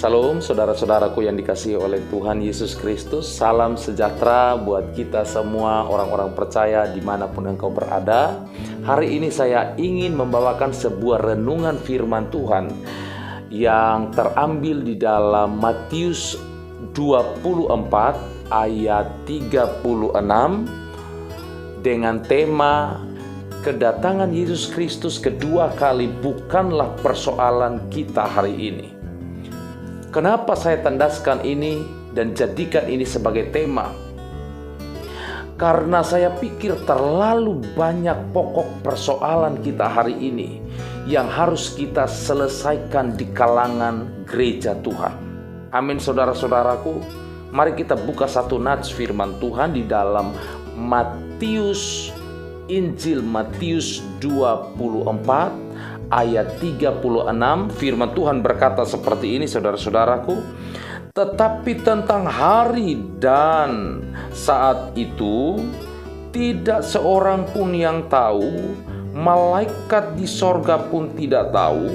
Shalom saudara-saudaraku yang dikasihi oleh Tuhan Yesus Kristus. Salam sejahtera buat kita semua orang-orang percaya dimanapun engkau berada. Hari ini saya ingin membawakan sebuah renungan firman Tuhan yang terambil di dalam Matius 24 ayat 36 dengan tema kedatangan Yesus Kristus kedua kali bukanlah persoalan kita hari ini. Kenapa saya tandaskan ini dan jadikan ini sebagai tema? Karena saya pikir terlalu banyak pokok persoalan kita hari ini yang harus kita selesaikan di kalangan gereja Tuhan. Amin saudara-saudaraku. Mari kita buka satu nats firman Tuhan di dalam Injil Matius 24 ayat 36. Firman Tuhan berkata seperti ini saudara-saudaraku. Tetapi tentang hari dan saat itu tidak seorang pun yang tahu, malaikat di sorga pun tidak tahu,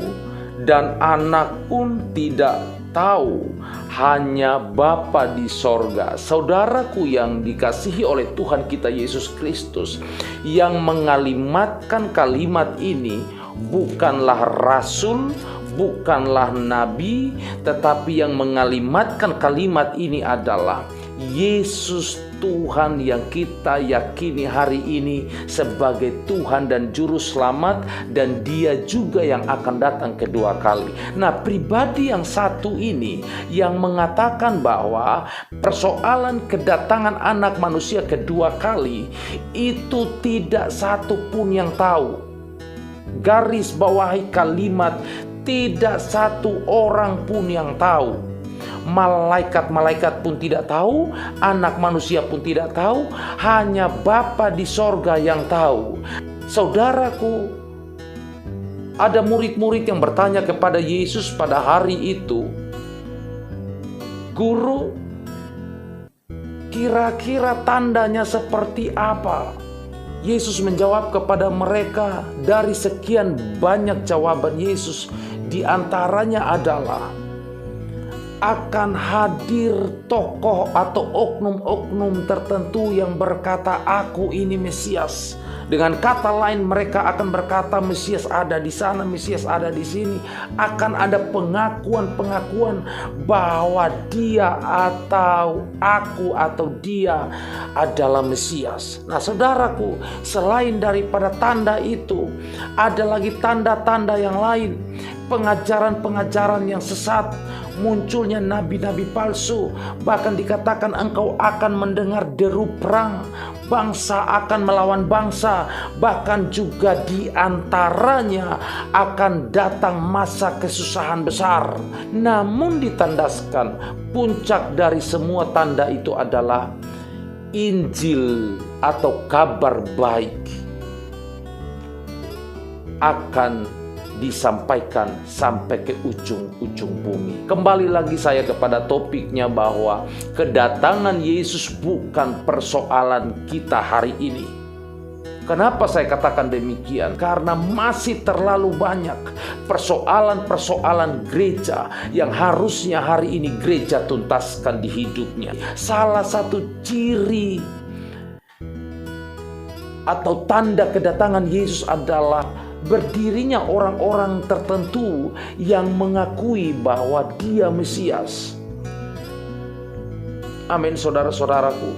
dan anak pun tidak tahu, hanya Bapa di sorga. Saudaraku yang dikasihi oleh Tuhan kita Yesus Kristus, yang mengalimatkan kalimat ini bukanlah rasul, bukanlah nabi, tetapi yang mengalimatkan kalimat ini adalah Yesus Tuhan yang kita yakini hari ini sebagai Tuhan dan Juru Selamat, dan Dia juga yang akan datang kedua kali. Nah, pribadi yang satu ini yang mengatakan bahwa persoalan kedatangan anak manusia kedua kali itu tidak satu pun yang tahu. Garis bawahi kalimat, tidak satu orang pun yang tahu. Malaikat-malaikat pun tidak tahu, anak manusia pun tidak tahu, hanya Bapa di sorga yang tahu. Saudaraku, ada murid-murid yang bertanya kepada Yesus pada hari itu, "Guru, kira-kira tandanya seperti apa?" Yesus menjawab kepada mereka. Dari sekian banyak jawaban Yesus, di antaranya adalah akan hadir tokoh atau oknum-oknum tertentu yang berkata, "Aku ini Mesias." Dengan kata lain, mereka akan berkata Mesias ada di sana, Mesias ada di sini. Akan ada pengakuan-pengakuan bahwa dia atau aku atau dia adalah Mesias. Nah saudaraku, selain daripada tanda itu, ada lagi tanda-tanda yang lain. Pengajaran-pengajaran yang sesat, munculnya nabi-nabi palsu. Bahkan dikatakan engkau akan mendengar deru perang, bangsa akan melawan bangsa, bahkan juga di antaranya akan datang masa kesusahan besar. Namun ditandaskan puncak dari semua tanda itu adalah Injil atau kabar baik akan disampaikan sampai ke ujung-ujung bumi. Kembali lagi saya kepada topiknya bahwa kedatangan Yesus bukan persoalan kita hari ini. Kenapa saya katakan demikian? Karena masih terlalu banyak persoalan-persoalan gereja yang harusnya hari ini gereja tuntaskan di hidupnya. Salah satu ciri atau tanda kedatangan Yesus adalah berdirinya orang-orang tertentu yang mengakui bahwa dia Mesias. Amin saudara-saudaraku.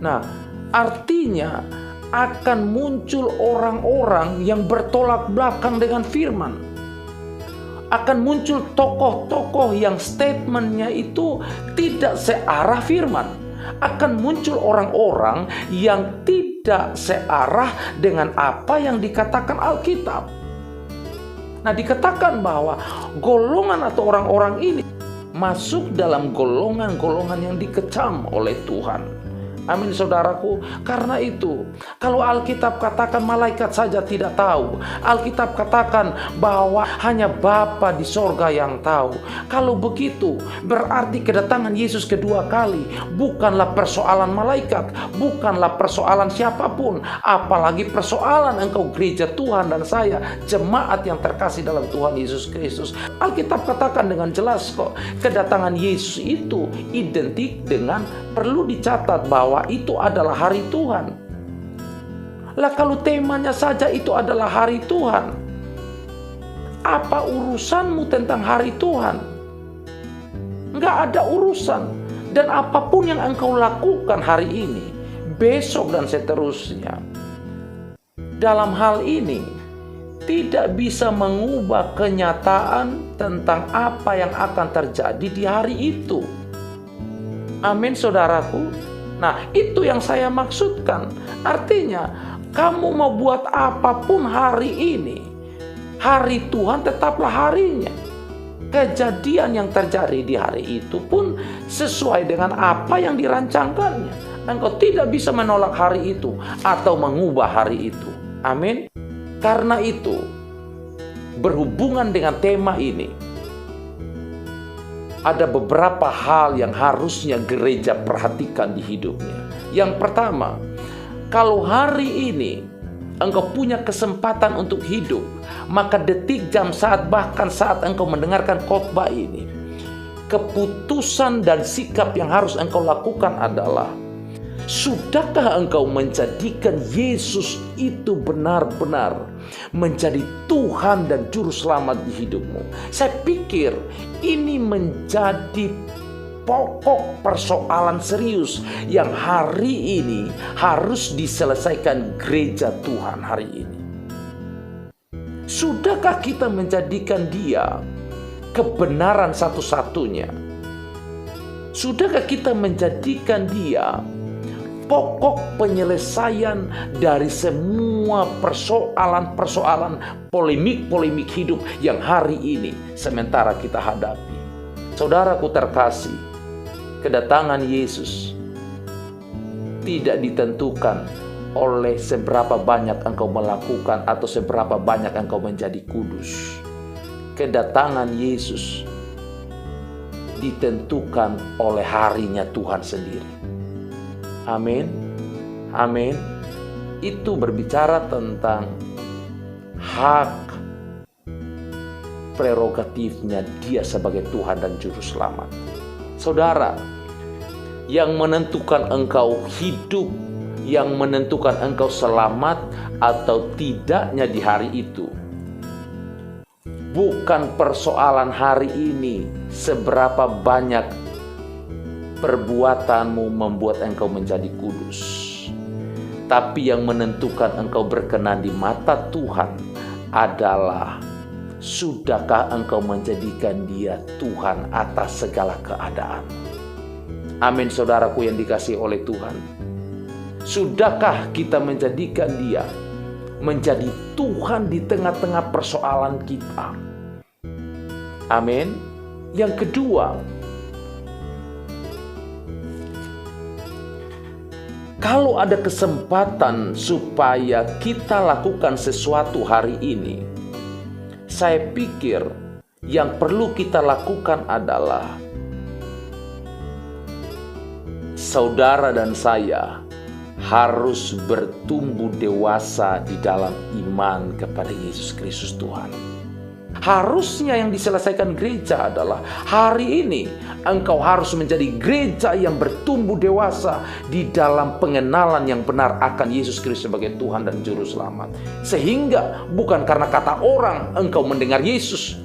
Nah, artinya akan muncul orang-orang yang bertolak belakang dengan firman. Akan muncul tokoh-tokoh yang statementnya itu tidak searah firman. Akan muncul orang-orang yang tidak searah dengan apa yang dikatakan Alkitab. Nah, dikatakan bahwa golongan atau orang-orang ini masuk dalam golongan-golongan yang dikecam oleh Tuhan. Amin saudaraku. Karena itu, kalau Alkitab katakan malaikat saja tidak tahu, Alkitab katakan bahwa hanya Bapa di sorga yang tahu. Kalau begitu, berarti kedatangan Yesus kedua kali bukanlah persoalan malaikat, bukanlah persoalan siapapun, apalagi persoalan engkau gereja Tuhan dan saya, jemaat yang terkasih dalam Tuhan Yesus Kristus. Alkitab katakan dengan jelas kok, kedatangan Yesus itu identik dengan, perlu dicatat bahwa itu adalah hari Tuhan. Lah kalau temanya saja itu adalah hari Tuhan, apa urusanmu tentang hari Tuhan? Enggak ada urusan. Dan apapun yang engkau lakukan hari ini, besok dan seterusnya, dalam hal ini tidak bisa mengubah kenyataan tentang apa yang akan terjadi di hari itu. Amin saudaraku. Nah, itu yang saya maksudkan. Artinya, kamu mau buat apapun hari ini, hari Tuhan tetaplah harinya. Kejadian yang terjadi di hari itu pun sesuai dengan apa yang dirancangkannya. Engkau tidak bisa menolak hari itu atau mengubah hari itu. Amin. Karena itu, berhubungan dengan tema ini, ada beberapa hal yang harusnya gereja perhatikan di hidupnya. Yang pertama, kalau hari ini engkau punya kesempatan untuk hidup, maka detik, jam, saat, bahkan saat engkau mendengarkan khotbah ini, keputusan dan sikap yang harus engkau lakukan adalah, sudahkah engkau menjadikan Yesus itu benar-benar menjadi Tuhan dan Juru Selamat di hidupmu? Saya pikir ini menjadi pokok persoalan serius yang hari ini harus diselesaikan gereja Tuhan hari ini. Sudahkah kita menjadikan Dia kebenaran satu-satunya? Sudahkah kita menjadikan Dia pokok penyelesaian dari semua persoalan-persoalan, polemik-polemik hidup yang hari ini sementara kita hadapi? Saudaraku terkasih, kedatangan Yesus tidak ditentukan oleh seberapa banyak engkau melakukan atau seberapa banyak engkau menjadi kudus. Kedatangan Yesus ditentukan oleh harinya Tuhan sendiri. Amin. Amin. Itu berbicara tentang hak prerogatifnya Dia sebagai Tuhan dan Juru Selamat. Saudara, yang menentukan engkau hidup, yang menentukan engkau selamat atau tidaknya di hari itu, bukan persoalan hari ini seberapa banyak perbuatanmu membuat engkau menjadi kudus. Tapi yang menentukan engkau berkenan di mata Tuhan adalah, sudahkah engkau menjadikan Dia Tuhan atas segala keadaan? Amin saudaraku yang dikasihi oleh Tuhan. Sudahkah kita menjadikan Dia menjadi Tuhan di tengah-tengah persoalan kita? Amin. Yang kedua, kalau ada kesempatan supaya kita lakukan sesuatu hari ini, saya pikir yang perlu kita lakukan adalah, saudara dan saya harus bertumbuh dewasa di dalam iman kepada Yesus Kristus Tuhan. Harusnya yang diselesaikan gereja adalah, hari ini engkau harus menjadi gereja yang bertumbuh dewasa di dalam pengenalan yang benar akan Yesus Kristus sebagai Tuhan dan Juru Selamat. Sehingga bukan karena kata orang engkau mendengar Yesus,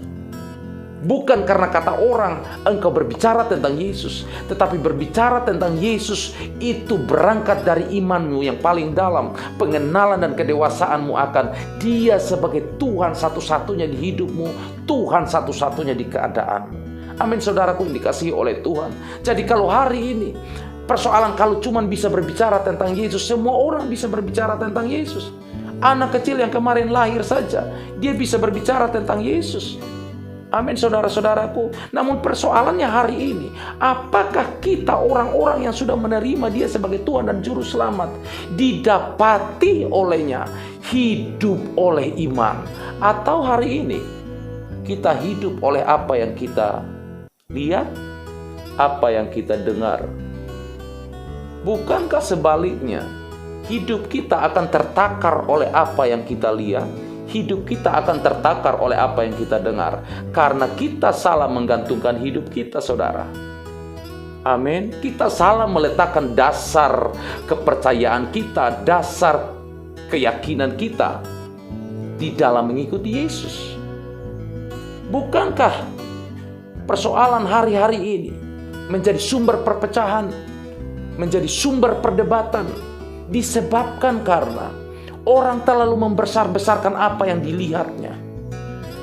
bukan karena kata orang engkau berbicara tentang Yesus, tetapi berbicara tentang Yesus itu berangkat dari imanmu yang paling dalam, pengenalan dan kedewasaanmu akan Dia sebagai Tuhan satu-satunya di hidupmu, Tuhan satu-satunya di keadaanmu. Amin saudaraku yang dikasihi oleh Tuhan. Jadi kalau hari ini persoalan, kalau cuma bisa berbicara tentang Yesus, semua orang bisa berbicara tentang Yesus. Anak kecil yang kemarin lahir saja, dia bisa berbicara tentang Yesus. Amin, saudara-saudaraku. Namun persoalannya hari ini, apakah kita orang-orang yang sudah menerima Dia sebagai Tuhan dan Juru Selamat didapati olehnya hidup oleh iman? Atau hari ini kita hidup oleh apa yang kita lihat, apa yang kita dengar? Bukankah sebaliknya, hidup kita akan tertakar oleh apa yang kita lihat? Hidup kita akan tertakar oleh apa yang kita dengar, karena kita salah menggantungkan hidup kita, saudara. Amin. Kita salah meletakkan dasar kepercayaan kita, dasar keyakinan kita di dalam mengikuti Yesus. Bukankah persoalan hari-hari ini menjadi sumber perpecahan, menjadi sumber perdebatan, disebabkan karena orang terlalu membesar-besarkan apa yang dilihatnya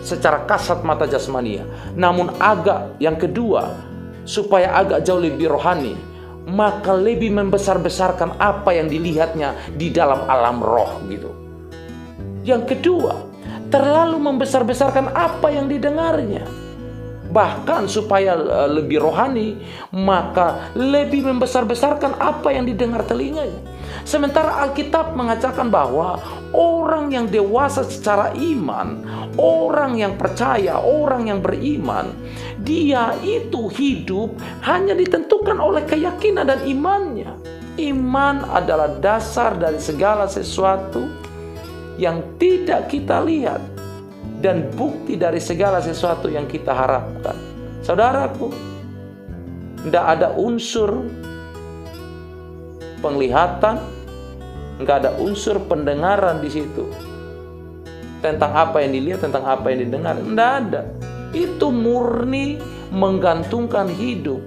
secara kasat mata jasmania. Namun agak yang kedua, supaya agak jauh lebih rohani, maka lebih membesar-besarkan apa yang dilihatnya di dalam alam roh gitu. Yang kedua, terlalu membesar-besarkan apa yang didengarnya. Bahkan supaya lebih rohani, maka lebih membesar-besarkan apa yang didengar telinganya. Sementara Alkitab mengatakan bahwa orang yang dewasa secara iman, orang yang percaya, orang yang beriman, dia itu hidup hanya ditentukan oleh keyakinan dan imannya. Iman adalah dasar dari segala sesuatu yang tidak kita lihat dan bukti dari segala sesuatu yang kita harapkan. Saudaraku, tidak ada unsur penglihatan, nggak ada unsur pendengaran di situ tentang apa yang dilihat, tentang apa yang didengar. Tidak ada. Itu murni menggantungkan hidup,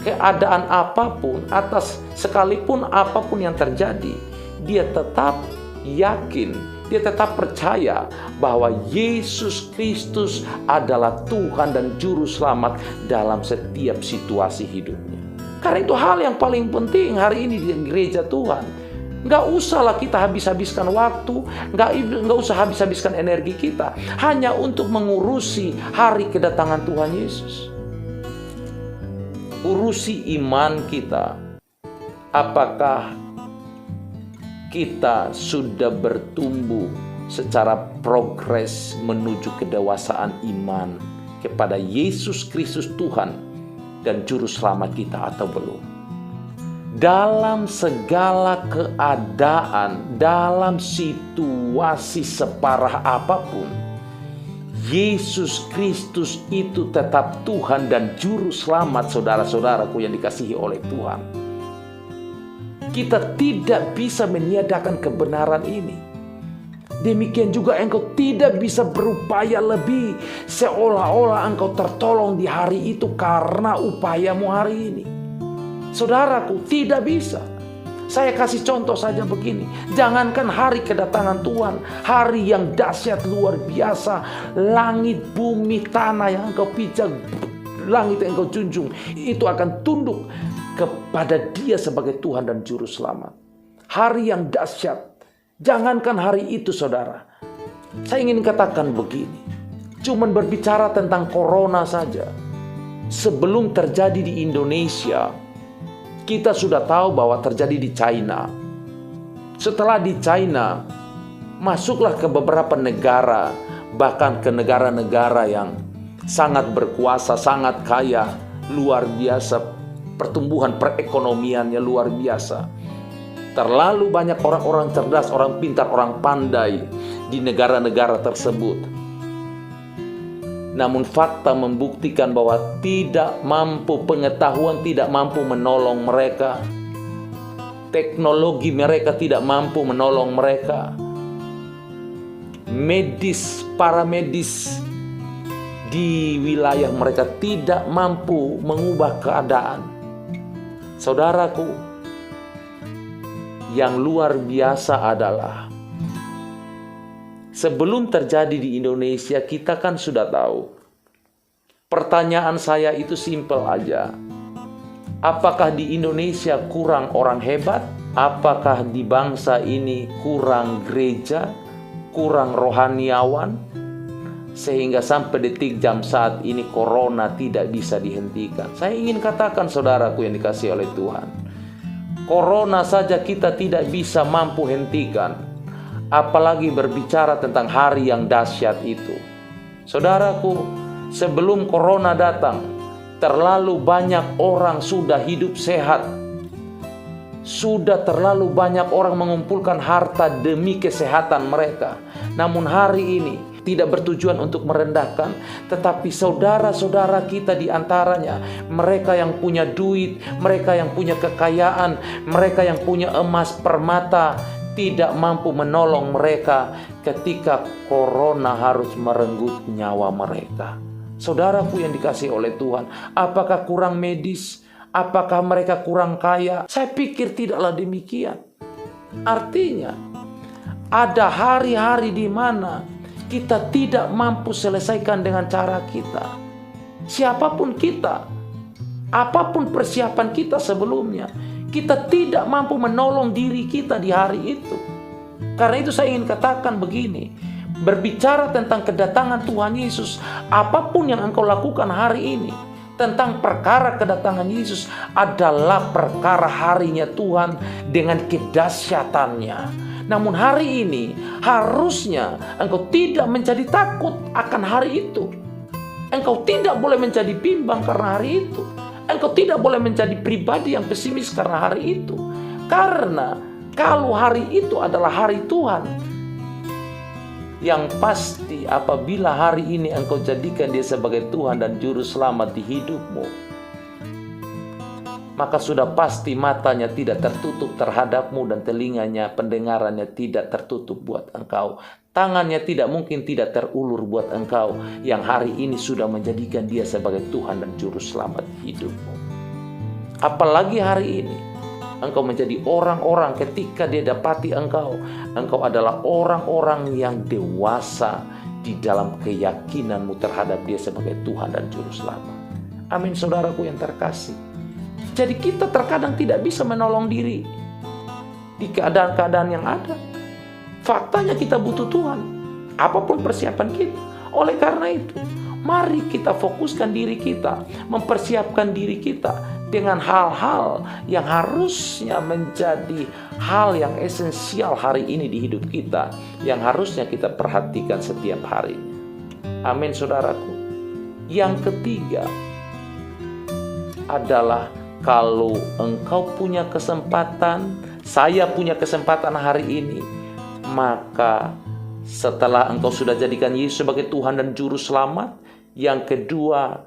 keadaan apapun, atas sekalipun apapun yang terjadi, dia tetap yakin, dia tetap percaya bahwa Yesus Kristus adalah Tuhan dan Juru Selamat dalam setiap situasi hidupnya. Karena itu hal yang paling penting hari ini di gereja Tuhan. Nggak usahlah kita habis-habiskan waktu, nggak usah habis-habiskan energi kita hanya untuk mengurusi hari kedatangan Tuhan Yesus. Urusi iman kita. Apakah kita sudah bertumbuh secara progres menuju kedewasaan iman kepada Yesus Kristus Tuhan dan Juru Selamat kita atau belum? Dalam segala keadaan, dalam situasi separah apapun, Yesus Kristus itu tetap Tuhan dan Juru Selamat, saudara-saudaraku yang dikasihi oleh Tuhan. Kita tidak bisa meniadakan kebenaran ini. Demikian juga engkau tidak bisa berupaya lebih seolah-olah engkau tertolong di hari itu karena upayamu hari ini. Saudaraku, tidak bisa. Saya kasih contoh saja begini. Jangankan hari kedatangan Tuhan, hari yang dahsyat luar biasa, langit, bumi, tanah yang engkau pijak, langit yang engkau junjung, itu akan tunduk kepada Dia sebagai Tuhan dan Juru Selamat. Hari yang dahsyat. Jangankan hari itu, saudara. Saya ingin katakan begini. Cuman berbicara tentang corona saja. Sebelum terjadi di Indonesia, kita sudah tahu bahwa terjadi di China. Setelah di China, masuklah ke beberapa negara, bahkan ke negara-negara yang sangat berkuasa, sangat kaya, luar biasa, pertumbuhan perekonomiannya luar biasa. Terlalu banyak orang-orang cerdas, orang pintar, orang pandai di negara-negara tersebut. Namun fakta membuktikan bahwa tidak mampu, pengetahuan tidak mampu menolong mereka. Teknologi mereka tidak mampu menolong mereka. Medis, para medis di wilayah mereka tidak mampu mengubah keadaan. Saudaraku, yang luar biasa adalah sebelum terjadi di Indonesia, kita kan sudah tahu. Pertanyaan saya itu simpel aja. Apakah di Indonesia kurang orang hebat? Apakah di bangsa ini kurang gereja? Kurang rohaniawan? sehingga sampai detik jam saat ini corona tidak bisa dihentikan. Saya ingin katakan saudaraku yang dikasihi oleh Tuhan, corona saja kita tidak bisa mampu hentikan, apalagi berbicara tentang hari yang dahsyat itu. Saudaraku, sebelum corona datang, terlalu banyak orang sudah hidup sehat. Sudah terlalu banyak orang mengumpulkan harta demi kesehatan mereka. Namun hari ini tidak bertujuan untuk merendahkan, tetapi saudara-saudara kita di antaranya, mereka yang punya duit, mereka yang punya kekayaan, mereka yang punya emas permata, tidak mampu menolong mereka ketika corona harus merenggut nyawa mereka. Saudaraku yang dikasihi oleh Tuhan, apakah kurang medis? Apakah mereka kurang kaya? Saya pikir tidaklah demikian. Artinya, ada hari-hari di mana kita tidak mampu selesaikan dengan cara kita. Siapapun kita, apapun persiapan kita sebelumnya, kita tidak mampu menolong diri kita di hari itu. Karena itu saya ingin katakan begini, berbicara tentang kedatangan Tuhan Yesus, apapun yang engkau lakukan hari ini, tentang perkara kedatangan Yesus adalah perkara harinya Tuhan dengan kedahsyatannya. Namun hari ini harusnya engkau tidak menjadi takut akan hari itu. Engkau tidak boleh menjadi bimbang karena hari itu. Engkau tidak boleh menjadi pribadi yang pesimis karena hari itu. Karena kalau hari itu adalah hari Tuhan, yang pasti apabila hari ini engkau jadikan dia sebagai Tuhan dan Juru Selamat di hidupmu, maka sudah pasti matanya tidak tertutup terhadapmu dan telinganya, pendengarannya tidak tertutup buat engkau. Tangannya tidak mungkin tidak terulur buat engkau yang hari ini sudah menjadikan dia sebagai Tuhan dan Juru Selamat di hidupmu. Apalagi hari ini engkau menjadi orang-orang ketika dia dapati engkau adalah orang-orang yang dewasa di dalam keyakinanmu terhadap dia sebagai Tuhan dan Juru Selamat. Amin, saudaraku yang terkasih. Jadi kita terkadang tidak bisa menolong diri di keadaan-keadaan yang ada. Faktanya kita butuh Tuhan, apapun persiapan kita. Oleh karena itu, mari kita fokuskan diri kita, mempersiapkan diri kita dengan hal-hal yang harusnya menjadi hal yang esensial hari ini di hidup kita, yang harusnya kita perhatikan setiap harinya. Amin, saudaraku. Yang ketiga adalah kalau engkau punya kesempatan, saya punya kesempatan hari ini, maka setelah engkau sudah jadikan Yesus sebagai Tuhan dan Juru Selamat, yang kedua,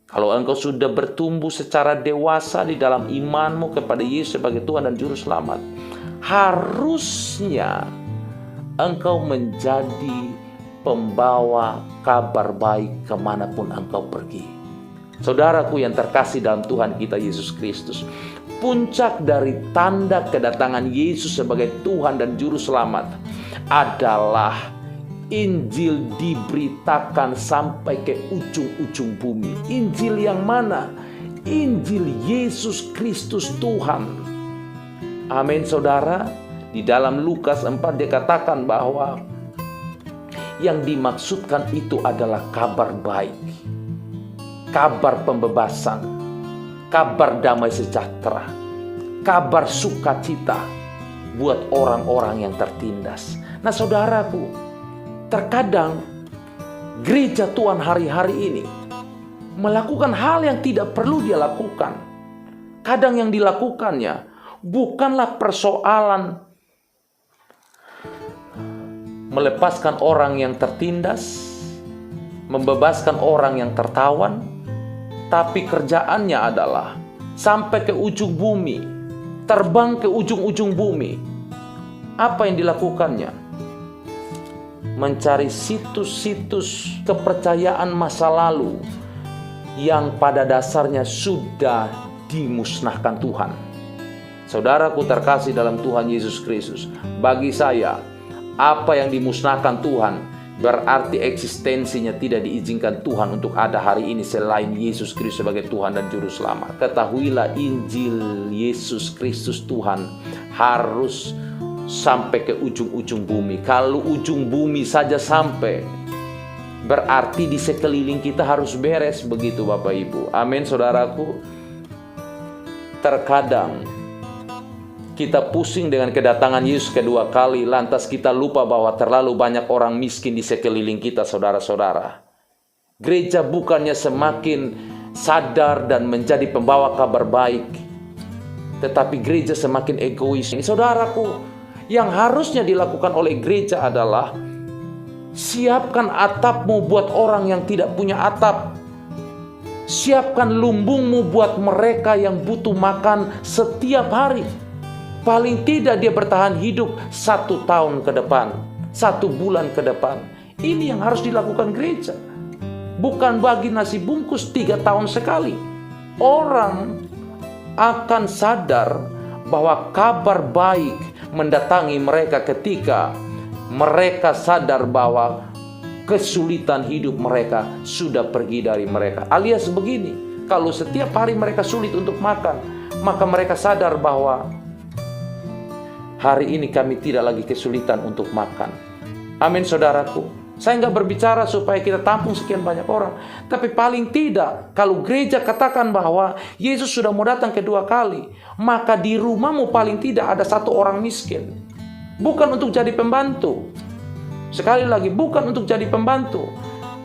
kalau engkau sudah bertumbuh secara dewasa di dalam imanmu kepada Yesus sebagai Tuhan dan Juru Selamat, harusnya engkau menjadi pembawa kabar baik kemanapun engkau pergi. Saudaraku yang terkasih dalam Tuhan kita Yesus Kristus, puncak dari tanda kedatangan Yesus sebagai Tuhan dan Juru Selamat adalah Injil diberitakan sampai ke ujung-ujung bumi. Injil yang mana? Injil Yesus Kristus Tuhan. Amin, saudara. Di dalam Lukas 4 dikatakan bahwa yang dimaksudkan itu adalah kabar baik, kabar pembebasan, kabar damai sejahtera, kabar sukacita buat orang-orang yang tertindas. Nah, saudaraku, terkadang gereja Tuhan hari-hari ini melakukan hal yang tidak perlu dia lakukan. Kadang yang dilakukannya bukanlah persoalan melepaskan orang yang tertindas, membebaskan orang yang tertawan, tapi kerjaannya adalah sampai ke ujung bumi, terbang ke ujung-ujung bumi. Apa yang dilakukannya? Mencari situs-situs kepercayaan masa lalu yang pada dasarnya sudah dimusnahkan Tuhan. Saudaraku terkasih dalam Tuhan Yesus Kristus, bagi saya, apa yang dimusnahkan Tuhan berarti eksistensinya tidak diizinkan Tuhan untuk ada hari ini selain Yesus Kristus sebagai Tuhan dan Juru Selamat. Ketahuilah, Injil Yesus Kristus Tuhan harus sampai ke ujung-ujung bumi. Kalau ujung bumi saja sampai, berarti di sekeliling kita harus beres begitu Bapak Ibu. Amin saudaraku. Terkadang kita pusing dengan kedatangan Yesus kedua kali, lantas kita lupa bahwa terlalu banyak orang miskin di sekeliling kita saudara-saudara. Gereja bukannya semakin sadar dan menjadi pembawa kabar baik, tetapi gereja semakin egois. Ini saudaraku, yang harusnya dilakukan oleh gereja adalah siapkan atapmu buat orang yang tidak punya atap. Siapkan lumbungmu buat mereka yang butuh makan setiap hari. Paling tidak dia bertahan hidup 1 tahun ke depan, 1 bulan ke depan. Ini yang harus dilakukan gereja. Bukan bagi nasi bungkus 3 tahun sekali. Orang akan sadar bahwa kabar baik mendatangi mereka ketika mereka sadar bahwa kesulitan hidup mereka sudah pergi dari mereka. Alias begini, kalau setiap hari mereka sulit untuk makan, maka mereka sadar bahwa hari ini kami tidak lagi kesulitan untuk makan. Amin saudaraku. Saya nggak berbicara supaya kita tampung sekian banyak orang, tapi paling tidak kalau gereja katakan bahwa Yesus sudah mau datang kedua kali, maka di rumahmu paling tidak ada 1 orang miskin. Bukan untuk jadi pembantu. Sekali lagi, bukan untuk jadi pembantu,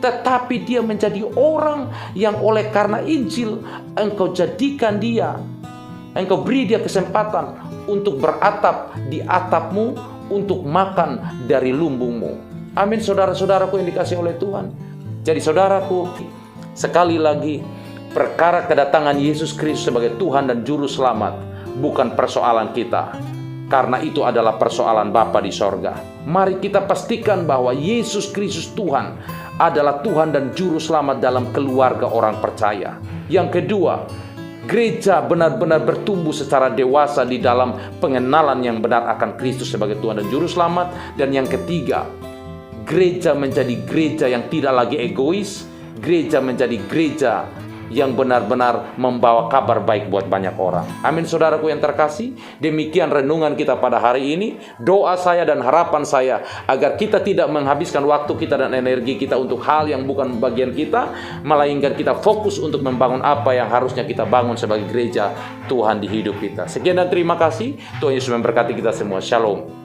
tetapi dia menjadi orang yang oleh karena Injil engkau jadikan dia, engkau beri dia kesempatan untuk beratap di atapmu, untuk makan dari lumbungmu. Amin saudara-saudaraku yang dikasihi oleh Tuhan. Jadi saudaraku, sekali lagi, perkara kedatangan Yesus Kristus sebagai Tuhan dan Juru Selamat bukan persoalan kita, karena itu adalah persoalan Bapa di sorga. Mari kita pastikan bahwa Yesus Kristus Tuhan adalah Tuhan dan Juru Selamat dalam keluarga orang percaya. Yang kedua, gereja benar-benar bertumbuh secara dewasa di dalam pengenalan yang benar akan Kristus sebagai Tuhan dan Juru Selamat. Dan yang ketiga, gereja menjadi gereja yang tidak lagi egois. Gereja menjadi gereja yang benar-benar membawa kabar baik buat banyak orang. Amin saudaraku yang terkasih. Demikian renungan kita pada hari ini. Doa saya dan harapan saya agar kita tidak menghabiskan waktu kita dan energi kita untuk hal yang bukan bagian kita, melainkan kita fokus untuk membangun apa yang harusnya kita bangun sebagai gereja Tuhan di hidup kita. Sekian dan terima kasih. Tuhan Yesus memberkati kita semua. Shalom.